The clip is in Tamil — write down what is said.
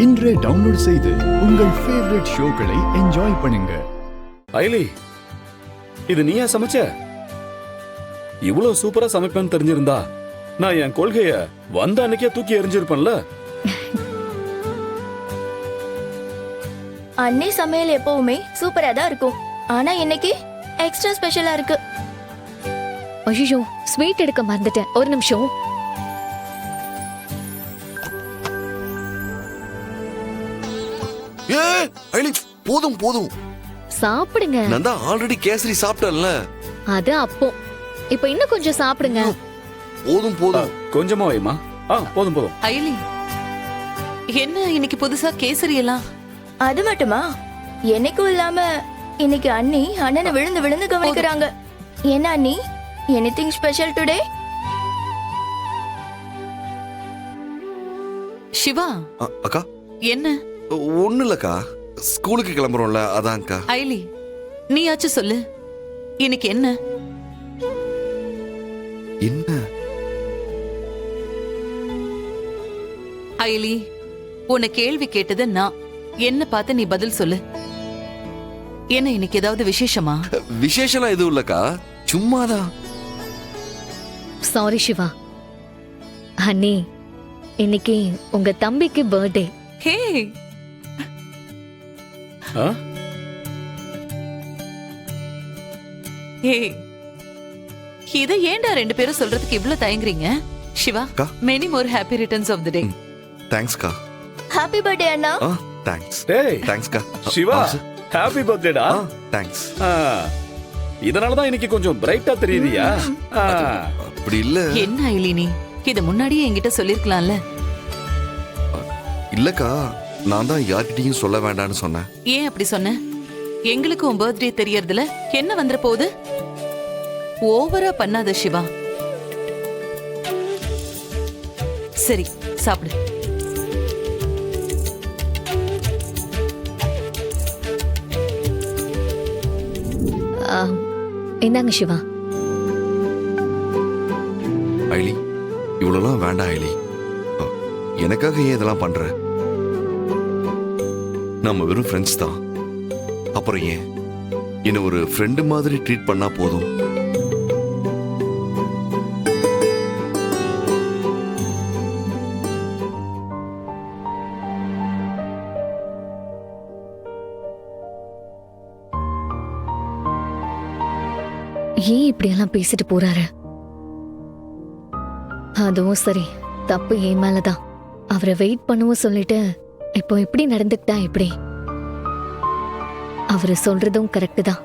இன்றே டவுன்லோட் செய்து உங்கள் ஃபேவரட் ஷோக்களை என்ஜாய் பண்ணுங்க. ஐலி, இது நீயா சமைச்ச? இவ்வளவு சூப்பரா சமைப்பேன்னு தெரிஞ்சிருந்தா நான் என் கொள்கைய வந்த அன்னைக்கே தூக்கி எறிஞ்சிருப்பேன்ல. அன்னை சமையல் எப்பவுமே சூப்பரா தான் இருக்கும். ஆனா இன்னைக்கு எக்ஸ்ட்ரா ஸ்பெஷலா இருக்கு. ஐயோ, ஸ்வீட் எடுக்க மறந்துட்டேன். ஒரு நிமிஷம். ஐலி, போதும் போதும் சாப்பிடுங்க. நான் தான் ஆல்ரெடி கேசரி சாப்பிட்டேன்ல. அது அப்போ. இப்ப இன்னும் கொஞ்சம் சாப்பிடுங்க. போதும் போதும். கொஞ்சமா வைமா. போதும் போதும். ஐலி, என்ன இன்னைக்கு புதுசா கேசரி எல்லாம்? அது மட்டுமா, என்னைக்கும் இல்லாம இன்னைக்கு அண்ணி அண்ணனை விழுந்து விழுந்து கவனிக்கிறாங்க. என்ன அண்ணி, எனிதிங் ஸ்பெஷல் டுடே? சிவா, அக்கா என்ன? ஒண்ணு இல்லக்கா, ஸ்கூலுக்கு கிளம்புறோம்ல அதான்க்கா. ஐலி, நீயாச்சும் சொல்லு, இன்னைக்கு என்ன? என்ன ஐலி, உன்னை கேள்வி கேட்டது நான். என்ன பார்த்து நீ பதில் சொல்லு. என்ன இன்னைக்கு ஏதாவது விசேஷமா? விசேஷம்லாம் எதுவும் இல்லக்கா, சும்மாதான். சாரி சிவா. அண்ணி, இன்னைக்கு உங்க தம்பிக்கு பர்த்டே. ஹே, இத ஏன்டா ரெண்டு பேரும் சொல்றதுக்கு இவ்ளோ தயங்குறீங்க? Siva, many more happy returns of the day. தேங்க்ஸ்க்கா. ஹாப்பி பர்த்டே அண்ணா. தேங்க்ஸ். டேய், தேங்க்ஸ்க்கா. சிவா, ஹாப்பி பர்த்டேடா. தேங்க்ஸ். இதனால தான் இன்னைக்கு கொஞ்சம் பிரைட்டா தெரியுதியா? அப்படி இல்ல. என்ன ஐலி, நீ இத முன்னாடியே என்கிட்ட சொல்லிருக்கலாம்ல. இல்லக்கா, நான் தான் யார்கிட்டயும் சொல்ல வேண்டாம்னு சொன்னேன். ஏன் அப்படி சொன்ன? எங்களுக்கு உன் பர்த்டே தெரியறதுல என்ன வந்துற போகுது? ஓவரா பண்ணாத சிவா. சரி, சாப்பிடு. இந்தாங்க சிவா. ஐலி, இவ்வளவுலாம் வேண்டாம் ஐலி. எனக்காக ஏன் இதெல்லாம் பண்ற? நம்ம வெறும் ஃப்ரெண்ட்ஸ் தான். அப்புறம் ஏன் என்ன ஒரு ஃப்ரெண்டு மாதிரி ட்ரீட் பண்ணா போதும். ஏன் இப்படி எல்லாம் பேசிட்டு போறாரு? அதுவும் சரி, தப்பு ஏன் மேலதான். அவரை வெயிட் பண்ணுவோம் சொல்லிட்டு இப்போ இப்படி நடந்துக்கிட்டா எப்படி? அவரு சொல்றதும் கரெக்ட் தான்.